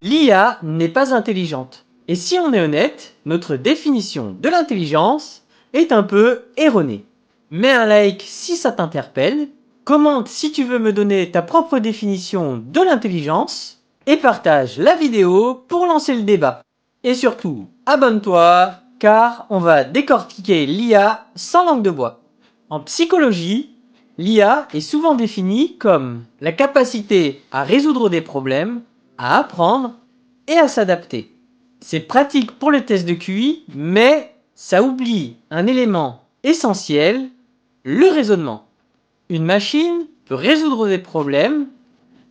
L'IA n'est pas intelligente. Et si on est honnête, notre définition de l'intelligence est un peu erronée. Mets un like si ça t'interpelle, commente si tu veux me donner ta propre définition de l'intelligence, et partage la vidéo pour lancer le débat. Et surtout, abonne-toi, car on va décortiquer l'IA sans langue de bois. En psychologie, l'IA est souvent définie comme la capacité à résoudre des problèmes, à apprendre et à s'adapter. C'est pratique pour les tests de QI, mais ça oublie un élément essentiel, le raisonnement. Une machine peut résoudre des problèmes,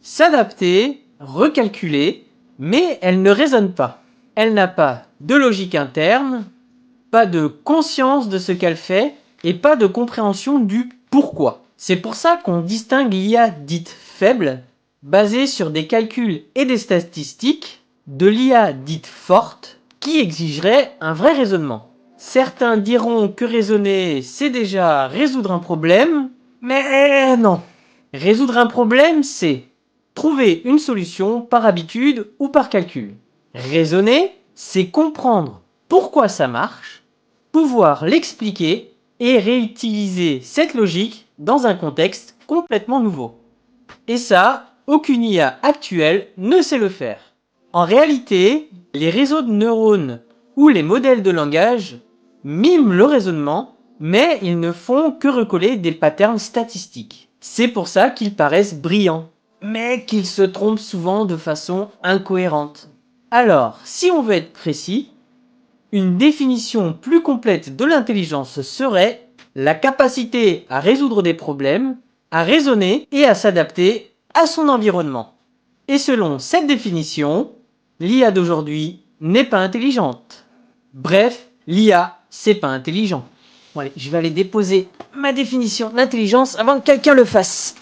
s'adapter, recalculer, mais elle ne raisonne pas. Elle n'a pas de logique interne, pas de conscience de ce qu'elle fait et pas de compréhension du pourquoi. C'est pour ça qu'on distingue l'IA dite faible, basée sur des calculs et des statistiques, de l'IA dite forte, qui exigerait un vrai raisonnement. Certains diront que raisonner, c'est déjà résoudre un problème, mais non. Résoudre un problème, c'est trouver une solution par habitude ou par calcul. Raisonner, c'est comprendre pourquoi ça marche, pouvoir l'expliquer et réutiliser cette logique dans un contexte complètement nouveau. Et ça, aucune IA actuelle ne sait le faire. En réalité, les réseaux de neurones ou les modèles de langage miment le raisonnement, mais ils ne font que recoller des patterns statistiques. C'est pour ça qu'ils paraissent brillants, mais qu'ils se trompent souvent de façon incohérente. Alors, si on veut être précis, une définition plus complète de l'intelligence serait la capacité à résoudre des problèmes, à raisonner et à s'adapter à son environnement. Et selon cette définition, l'IA d'aujourd'hui n'est pas intelligente. Bref, l'IA, c'est pas intelligent. Bon allez, je vais aller déposer ma définition d'intelligence avant que quelqu'un le fasse.